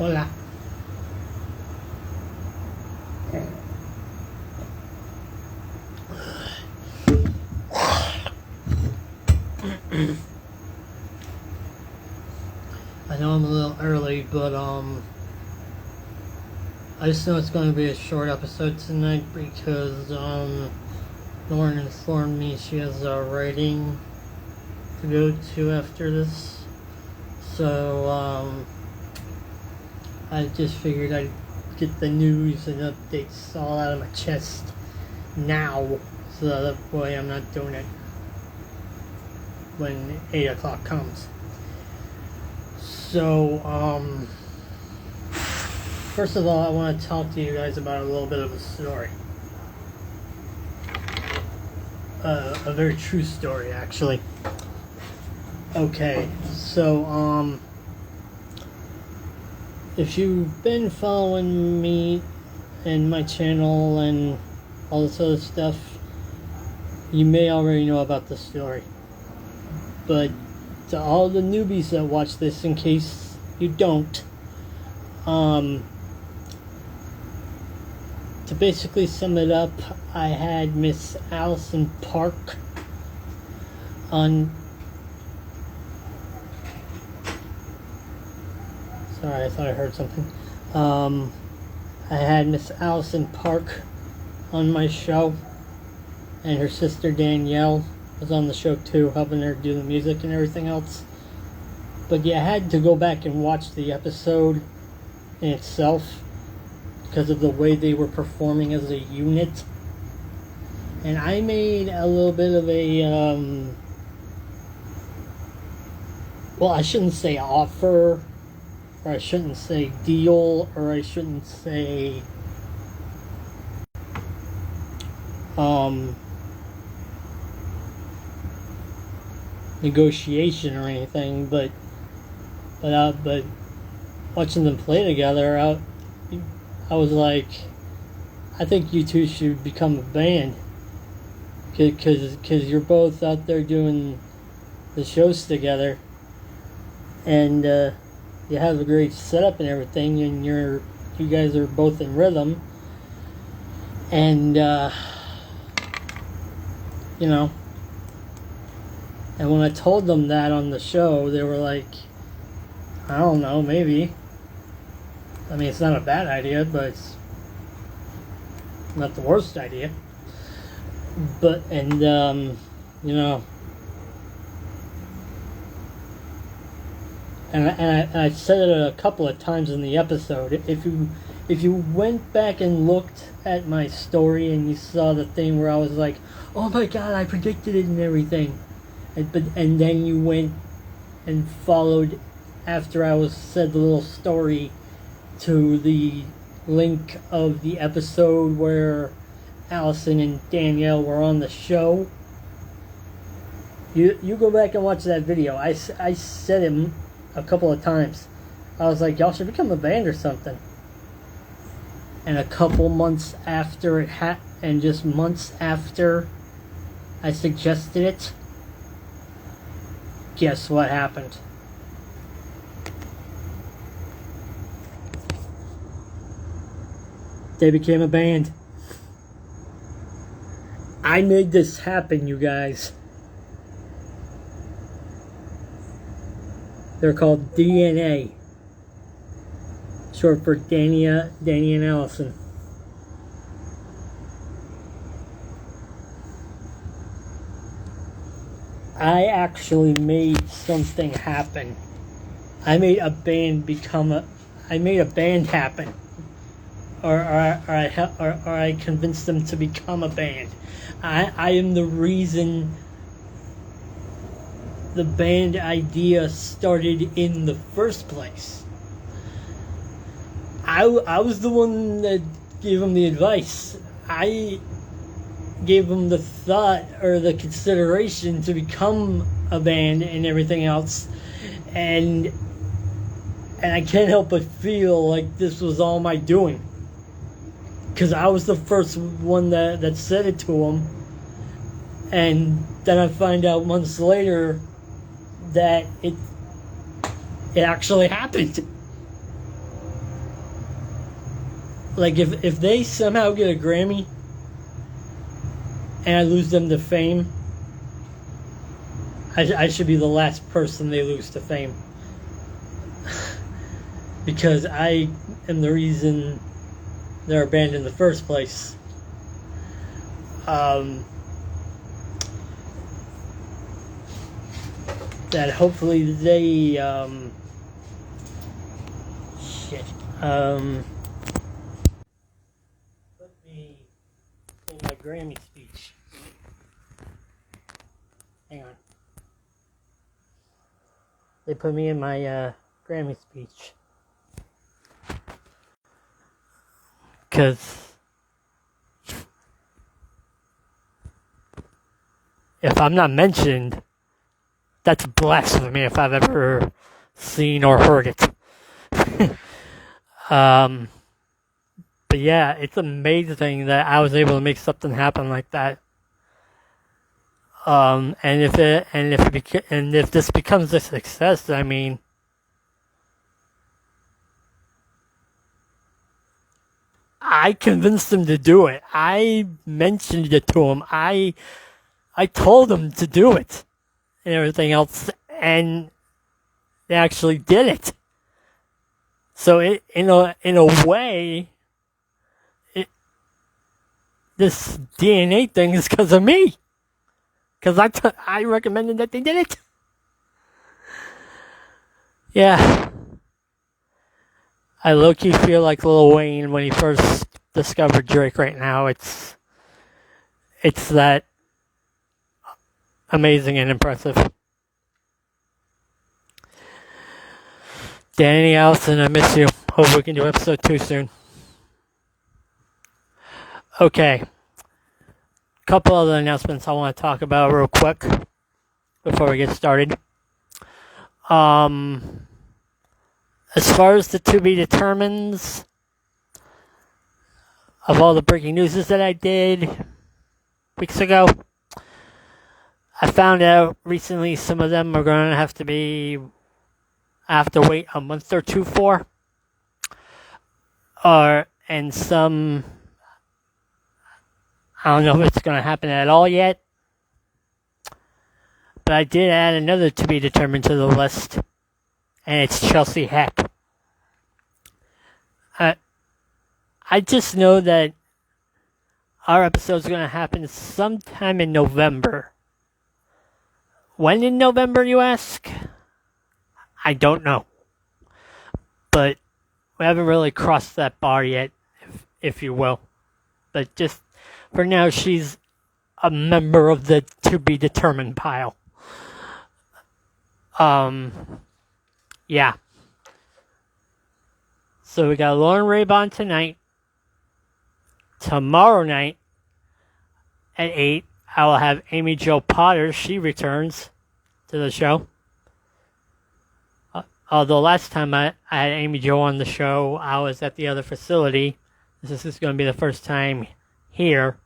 Hola. I know I'm a little early, but I just know it's going to be a short episode tonight because Lauren informed me she has writing to go to after this. So I just figured I'd get the news and updates all out of my chest now, so that way I'm not doing it when 8 o'clock comes. So, first of all, I want to talk to you guys about a little bit of a story. A very true story, actually. Okay, so, if you've been following me and my channel and all this other stuff, you may already know about the story. But to all the newbies that watch this, in case you don't, to basically sum it up, I had Miss Allison Park on... Sorry, I thought I heard something. I had Miss Allison Park on my show, and her sister Danielle was on the show too, helping her do the music and everything else. But yeah, I had to go back and watch the episode in itself because of the way they were performing as a unit. And I made a little bit of a, well, I shouldn't say offer, or I shouldn't say deal, or I shouldn't say, negotiation or anything, but watching them play together, I was like, I think you two should become a band, because you're both out there doing the shows together, and you have a great setup and everything, and you guys are both in rhythm, and you know. And when I told them that on the show, they were like, I don't know, maybe. I mean, it's not a bad idea, but it's not the worst idea. But, and, you know, and I said it a couple of times in the episode. If you went back and looked at my story and you saw the thing where I was like, oh my god, I predicted it and everything. And then you went and followed after I said the little story to the link of the episode where Allison and Danielle were on the show. You go back and watch that video. I said it a couple of times. I was like, y'all should become a band or something. And a couple months after and just months after I suggested it, guess what happened? They became a band. I made this happen, you guys. They're called DNA. Short for Danny and Allison. I actually made something happen. I made a band happen. Or I convinced them to become a band. I am the reason the band idea started in the first place. I was the one that gave them the advice. I gave them the thought or the consideration to become a band and everything else, and I can't help but feel like this was all my doing, because I was the first one that said it to them, and then I find out months later that it actually happened. Like, if they somehow get a Grammy and I lose them to fame, I should be the last person they lose to fame. Because I am the reason they're a band in the first place. That hopefully they, put me in my Grammy speech. Hang on. They put me in my Grammy speech. Because if I'm not mentioned, that's blasphemy if I've ever seen or heard it. But yeah, it's amazing that I was able to make something happen like that. And if this becomes a success, I mean, I convinced them to do it. I mentioned it to them. I told them to do it and everything else, and they actually did it. So in a way, this DNA thing is because of me. Because I recommended that they did it. Yeah. I low-key feel like Lil Wayne when he first discovered Drake right now. It's that amazing and impressive. Danny Allison, I miss you. Hope we can do episode 2 soon. Okay. Couple other announcements I want to talk about real quick before we get started. As far as the to be determines of all the breaking news that I did weeks ago, I found out recently some of them are going to have to wait a month or two for. And some, I don't know if it's going to happen at all yet. But I did add another to be determined to the list, and it's Chelsea Heck. I just know that our episode's going to happen sometime in November. When in November, you ask? I don't know. But we haven't really crossed that bar yet, if you will. But just for now, she's a member of the to be determined pile. Yeah. So we got Lauren Raybon tonight. Tomorrow night at 8, I will have Amy Jo Potter. She returns to the show. Although last time I had Amy Jo on the show, I was at the other facility. This is going to be the first time here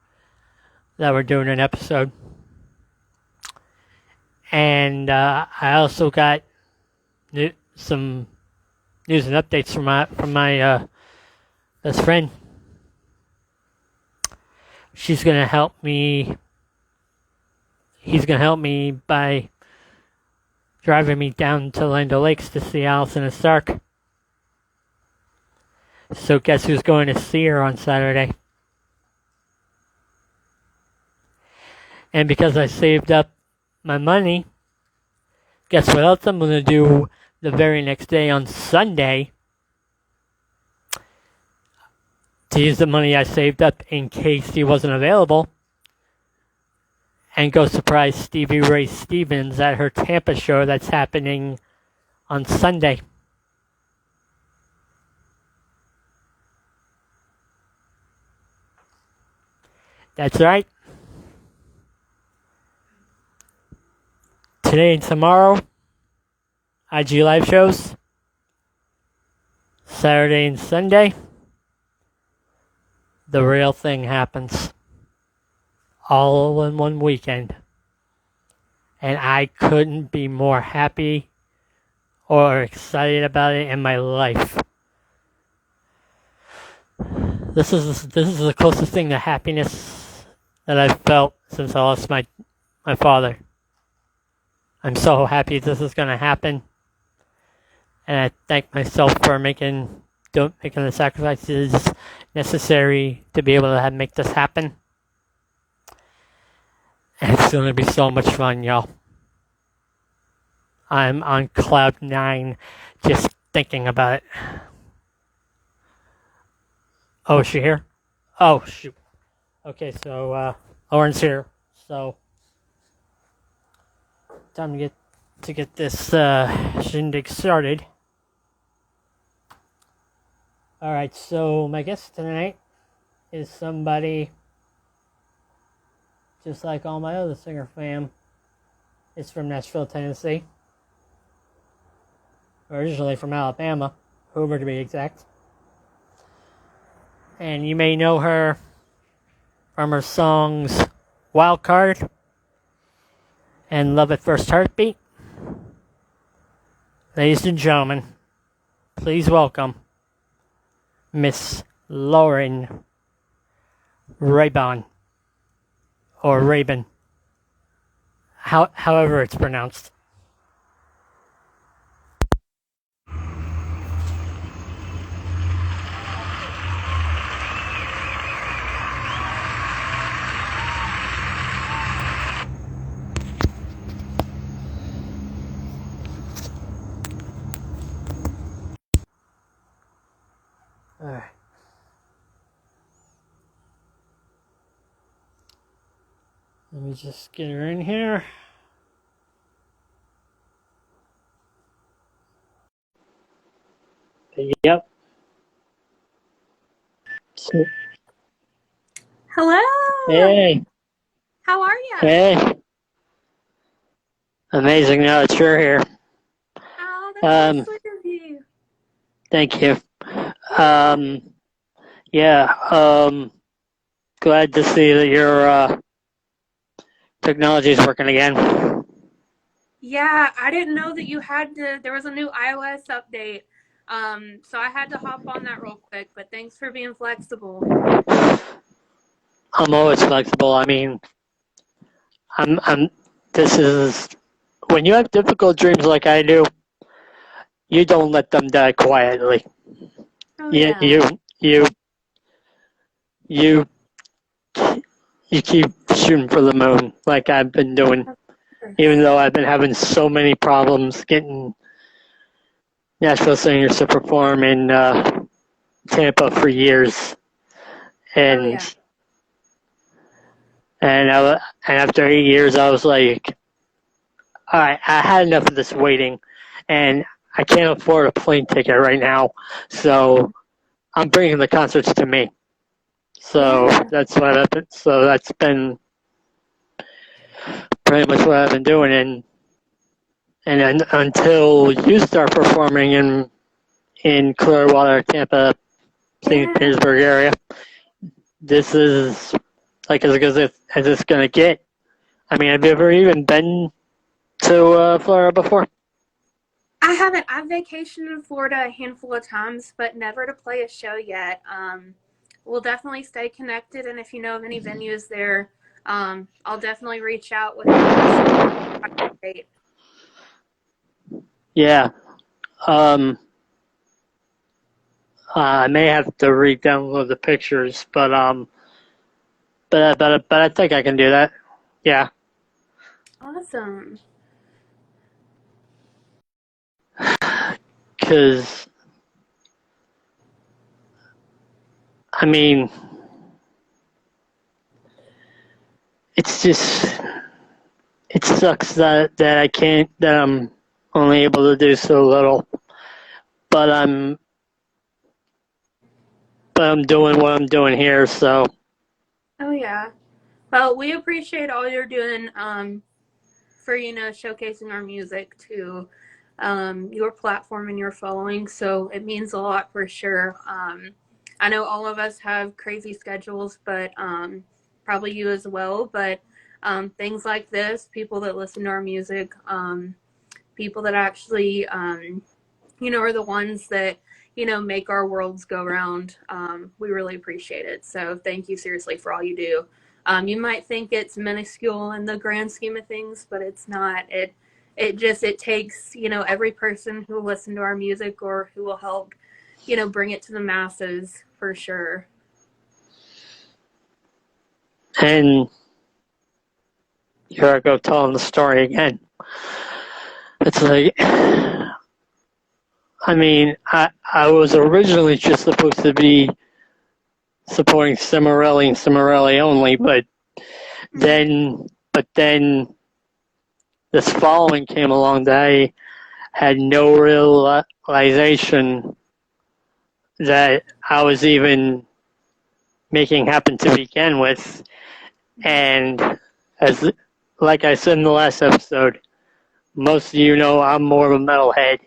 that we're doing an episode. And I also got some news and updates from my best friend. She's going to help me. He's going to help me by driving me down to Land O'Lakes to see Allison and Stark. So guess who's going to see her on Saturday? And because I saved up my money, guess what else I'm going to do the very next day on Sunday? To use the money I saved up in case he wasn't available, and go surprise Stevie Ray Stevens at her Tampa show that's happening on Sunday. That's right. Today and tomorrow, IG live shows. Saturday and Sunday, the real thing happens. All in one weekend. And I couldn't be more happy or excited about it in my life. this is the closest thing to happiness that I've felt since I lost my father. I'm so happy this is going to happen, and I thank myself for making the sacrifices necessary to be able to make this happen. And it's going to be so much fun, y'all. I'm on cloud 9 just thinking about it. Oh, is she here? Oh, shoot. Okay, so Lauren's here. So time to get this shindig started. All right, so my guest tonight is somebody just like all my other singer fam. It's from Nashville, Tennessee. Originally from Alabama, Hoover to be exact. And you may know her from her songs Wild Card and Love at First Heartbeat. Ladies and gentlemen, please welcome Miss Lauren Raybon, or Raybon, however it's pronounced. Alright. Let me just get her in here. Yep. So, Hello. hey. How are you? Hey. Amazing now that you're here. Oh, that's so sweet of you. Thank you. Glad to see that your technology is working again. Yeah, I didn't know that there was a new iOS update. So I had to hop on that real quick, but thanks for being flexible. I'm always flexible. I mean, this is, when you have difficult dreams like I do, you don't let them die quietly. Oh, You, yeah. you, you, you keep shooting for the moon like I've been doing, even though I've been having so many problems getting Nashville singers to perform in Tampa for years, and Oh, yeah. and after 8 years, I was like, all right, I had enough of this waiting, and I can't afford a plane ticket right now, so I'm bringing the concerts to me. So Yeah. that's been pretty much what I've been doing, and then until you start performing in Clearwater, Tampa, St. Yeah. Petersburg area, this is like as good as it's gonna get. I mean, have you ever even been to Florida before? I haven't. I've vacationed in Florida a handful of times, but never to play a show yet. We'll definitely stay connected, and if you know of any venues there, I'll definitely reach out with a date. Yeah. I may have to re-download the pictures, but I think I can do that. Yeah. Awesome. Because I mean, it's just it sucks that I'm only able to do so little, but I'm doing what I'm doing here. So Oh, yeah. Well, we appreciate all you're doing for, showcasing our music to your platform and your following. So it means a lot for sure. I know all of us have crazy schedules, but probably you as well. But things like this, people that listen to our music, people that actually, are the ones that make our worlds go round. We really appreciate it. So thank you seriously for all you do. You might think it's minuscule in the grand scheme of things, but it's not. It takes, every person who will listen to our music or who will help, bring it to the masses for sure. And here I go telling the story again. It's like, I mean, I was originally just supposed to be supporting Cimarelli and Cimarelli only, but then this following came along that I had no realization that I was even making happen to begin with. And as like I said in the last episode, most of you know I'm more of a metalhead,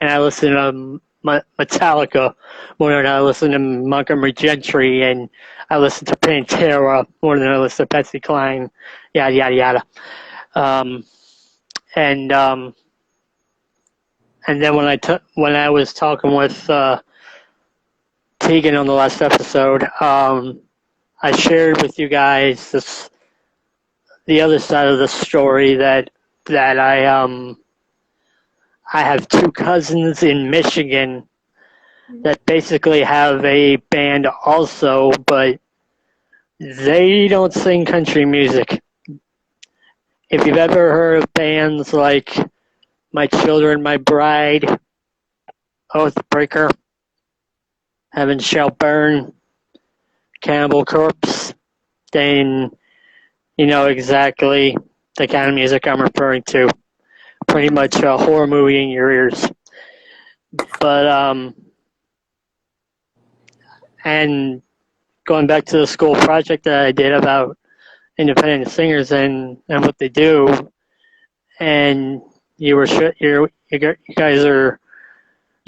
and I listen to Metallica more than I listen to Montgomery Gentry, and I listen to Pantera more than I listen to Patsy Cline, yada yada yada. And then when I was talking with Tegan on the last episode, I shared with you guys the other side of the story that I have two cousins in Michigan that basically have a band also, but they don't sing country music. If you've ever heard of bands like My Children, My Bride, Oathbreaker, Heaven Shall Burn, Cannibal Corpse, then you know exactly the kind of music I'm referring to. Pretty much a horror movie in your ears. But and going back to the school project that I did about independent singers and what they do, and you guys are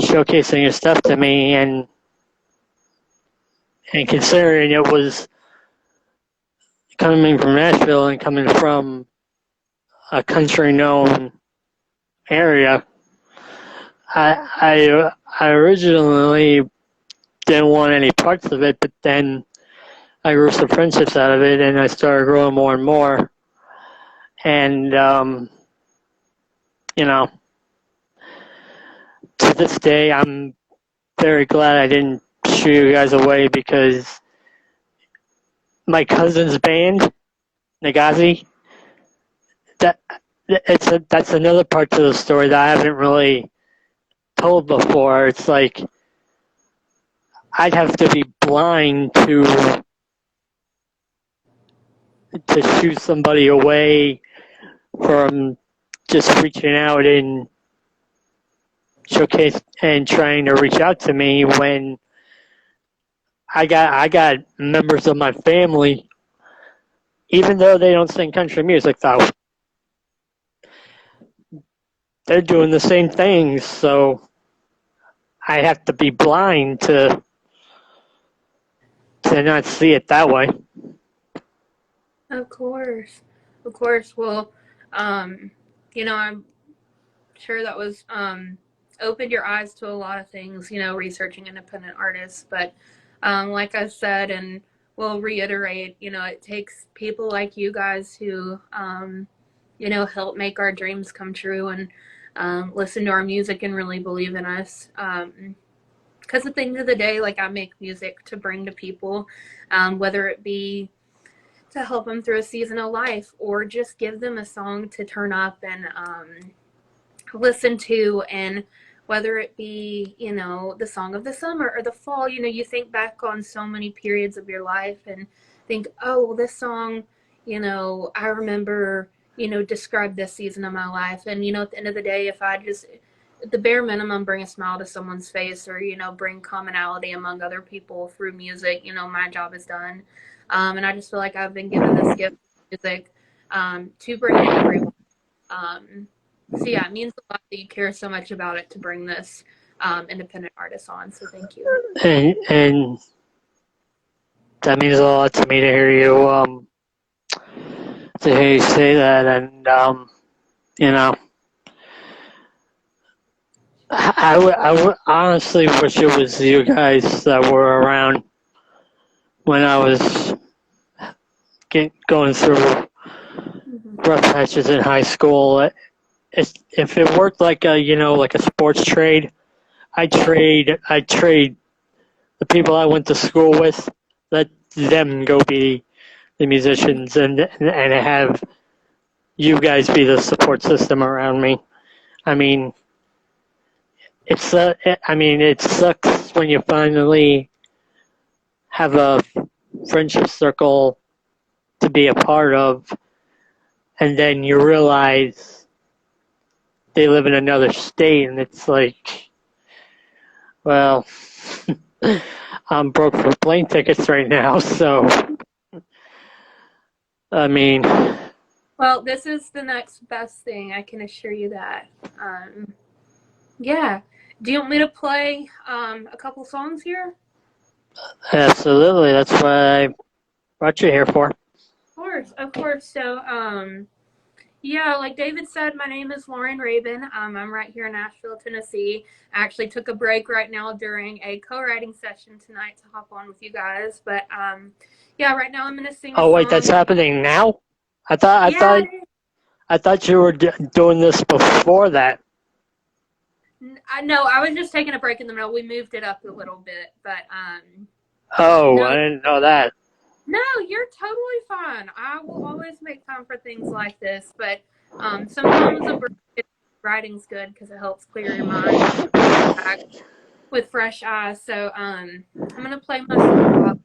showcasing your stuff to me, and considering it was coming from Nashville and coming from a country known area, I originally didn't want any parts of it, but then I grew some friendships out of it, and I started growing more and more. And to this day, I'm very glad I didn't shoo you guys away, because my cousin's band, Nagazi, that's another part to the story that I haven't really told before. It's like I'd have to be blind to shoo somebody away from just reaching out and showcase and trying to reach out to me, when I got members of my family, even though they don't sing country music, though they're doing the same things, so I have to be blind to not see it that way. Of course. Of course. Well, I'm sure that was opened your eyes to a lot of things, researching independent artists. But like I said, and we'll reiterate, it takes people like you guys who, help make our dreams come true and listen to our music and really believe in us. Because at the end of the day, like, I make music to bring to people, whether it be to help them through a season of life or just give them a song to turn up and listen to. And whether it be, the song of the summer or the fall, you think back on so many periods of your life and think, oh, well, this song, I remember, describe this season of my life. And, at the end of the day, if I just, at the bare minimum, bring a smile to someone's face or, bring commonality among other people through music, my job is done. And I just feel like I've been given this gift of music to bring to everyone. So yeah, it means a lot that you care so much about it to bring this independent artist on. So thank you. And that means a lot to me to hear you say that. And I honestly wish it was you guys that were around when I was going through Mhm. rough patches in high school. If it worked like a like a sports trade, I trade the people I went to school with, let them go be the musicians, and have you guys be the support system around me. I mean, it sucks when you finally have a friendship circle to be a part of, and then you realize they live in another state, and it's like, well, I'm broke for plane tickets right now, so I mean, Well, this is the next best thing, I can assure you that. Yeah. Do you want me to play a couple songs here? absolutely, that's what I brought you here for. Of course, of course. So, yeah, like David said, my name is Lauren Raybon. I'm right here in Nashville, Tennessee. I actually took a break right now during a co-writing session tonight to hop on with you guys. But yeah, right now I'm gonna sing a Oh wait, that's song. happening now? I thought I Yeah, thought I thought you were doing this before that. I know. I was just taking a break in the middle. We moved it up a little bit, but Oh, I no, didn't know that. no, you're totally fine. I will always make time for things like this, but sometimes a break writing's good because it helps clear your mind and back with fresh eyes. So I'm gonna play my song.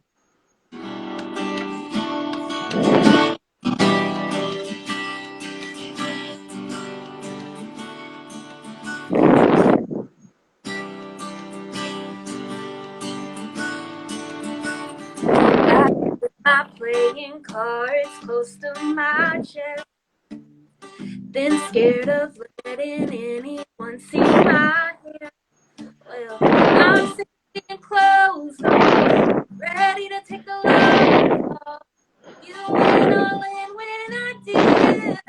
I'm playing cards close to my chest. Been scared of letting anyone see my hand. Well, I'm sitting close, almost ready to take a long call. You went all in when I did.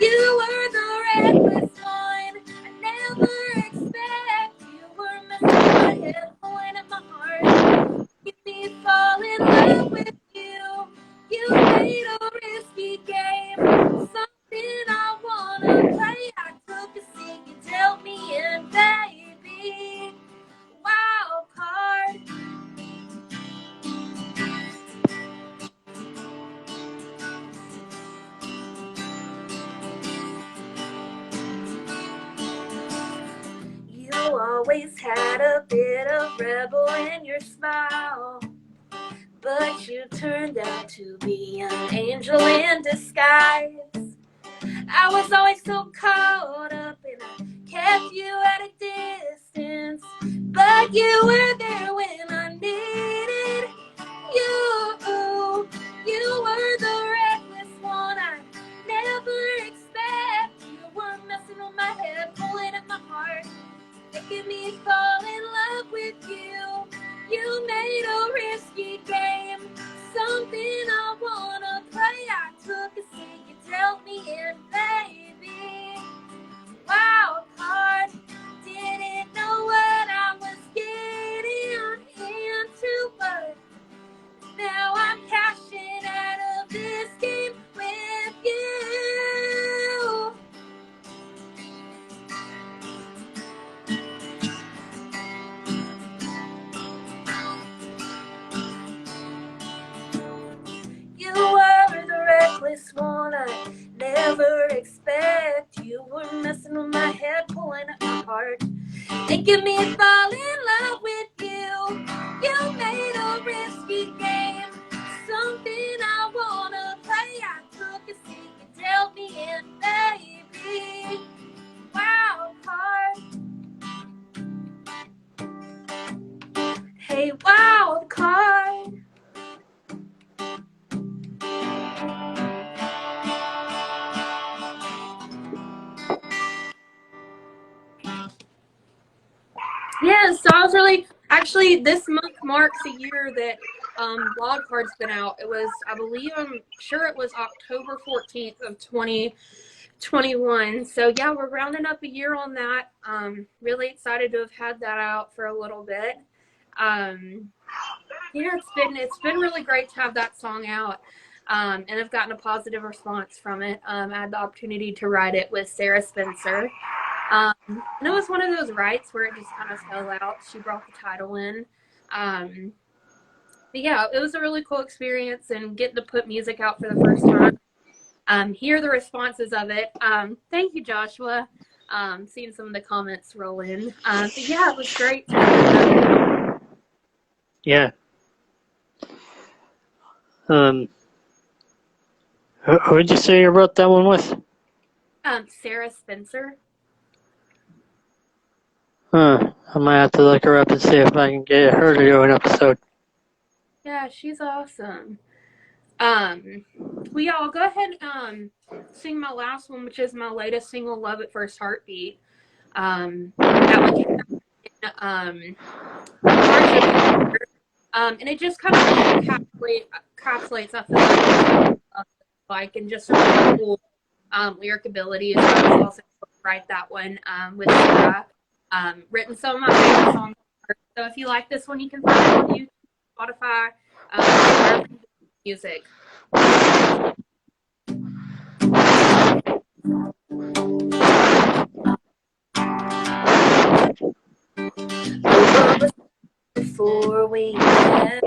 You were the reckless one. I never expect you were messing with my head, pulling at my heart. Make me fall in love with you. You made a risky game, something I wanna play. I took a seat, you dealt me in, baby. Wild card. You always had a bit of rebel in your smile, but you turned out to be an angel in disguise. I was always so caught up and I kept you at a distance, but you were there when I needed you. You were the reckless one I never expect. You were messing with my head, pulling at my heart, making me fall in love with you. You made a risky game, something I wanna play. I took a seat, you dealt me in, baby. Wild card, didn't know what I was getting into, but now I'm cashing out of this game with you. You were the reckless one I never expect. You were messing with my head, pulling at my heart, making me fall in love with you. You made a risky game, something I wanna play. I took a seat, you dealt me in, baby. Wild card. Hey, wild card. Yeah, so I was really actually this month marks a year that Wild Card's been out. It was, I believe, I'm sure it was October 14th of 2015. 21. So yeah, we're rounding up a year on that. Really excited to have had that out for a little bit. Yeah, it's been really great to have that song out. And I've gotten a positive response from it. I had the opportunity to write it with Sarah Spencer. And it was one of those writes where it just kind of fell out. She brought the title in. But yeah, it was a really cool experience, and getting to put music out for the first time. Hear the responses of it. Thank you, Joshua. Seeing some of the comments roll in. But yeah, it was great to Yeah. Who did you say you wrote that one with? Sarah Spencer. I might have to look her up and see if I can get her to do an episode. Yeah, she's awesome. Well, y'all go ahead and sing my last one, which is my latest single, "Love at First Heartbeat." That one came out in March of the year. And it just kind of encapsulates, I feel like, and just some really cool lyric ability. So I was also able to write that one with Sarah. Written some of my favorite songs. So if you like this one, you can find it on YouTube, Spotify, wherever you get music. Before we met,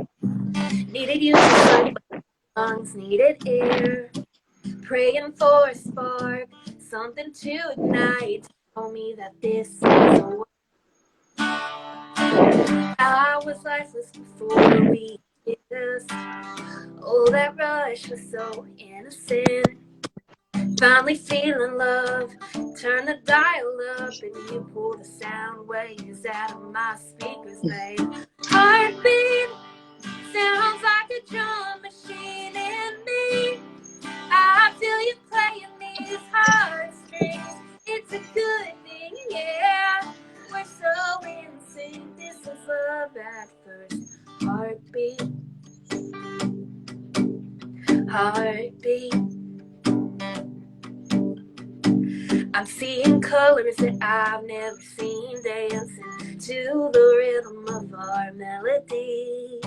needed you so much, lungs needed air, praying for a spark, something to ignite. Told me that this was a I was lifeless before we kissed. Oh, that rush was so innocent. Finally feeling love, turn the dial up, and you pull the sound waves out of my speakers, babe. Heartbeat sounds like a drum machine in me. I feel you playing these heartstrings. It's a good thing, yeah. We're so in sync. This is love at first heartbeat. Heartbeat. I'm seeing colors that I've never seen, dancing to the rhythm of our melody.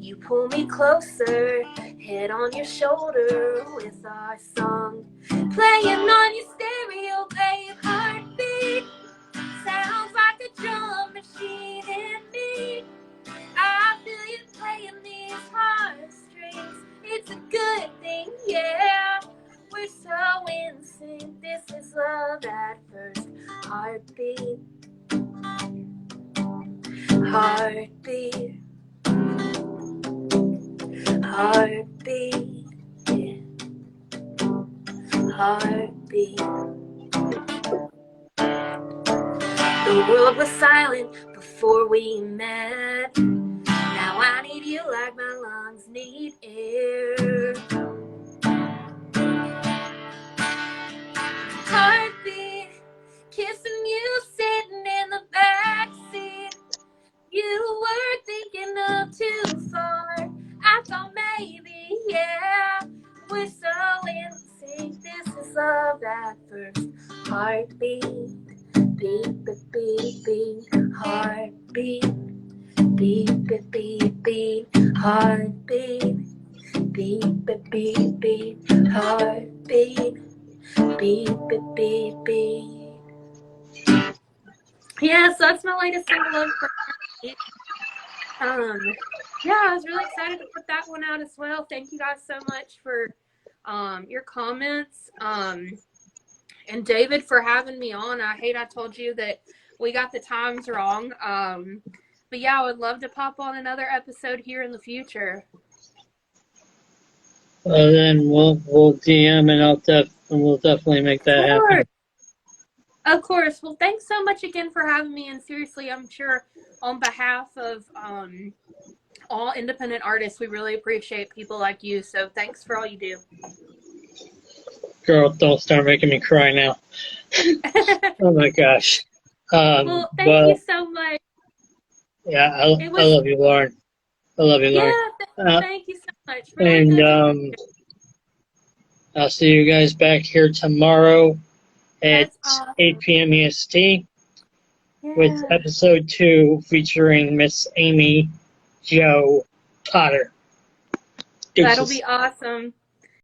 You pull me closer, head on your shoulder with our song playing on your stereo, babe. Heartbeat sounds like a drum machine in me. I feel you playing these heartstrings. It's a good thing, yeah. We're so in sync. This is love at first heartbeat. Heartbeat. Heartbeat. Yeah. Heartbeat. The world was silent before we met. Now I need you like my lungs need air. Heartbeat, kissing you sitting in the backseat. You were thinking of too far. I thought maybe, yeah, we're so in sync. This is love at first heartbeat. Beat, beat, beat, beat, heartbeat. Beat, beat, beat, beat, heartbeat. Beat, beat, beat, beat, heartbeat. Beat, beat, beat, beat. Yeah, so that's my latest single, Love for Heartbeat. Yeah, I was really excited to put that one out as well. Thank you guys so much for your comments. And David for having me on. I told you that we got the times wrong. But yeah, I would love to pop on another episode here in the future. Well, then we'll DM and we'll definitely make that happen. Of course. Well, thanks so much again for having me. And seriously, I'm sure on behalf of all independent artists, we really appreciate people like you. So thanks for all you do. Girl, don't start making me cry now. Oh my gosh. Well, thank you so much. Yeah, I love you, Lauren. I love you, Lauren. Yeah, thank you so much. Really and I'll see you guys back here tomorrow at That's awesome. 8 p.m. EST with Yeah. episode 2 featuring Miss Amy Jo Potter. That'll Deuces. be awesome.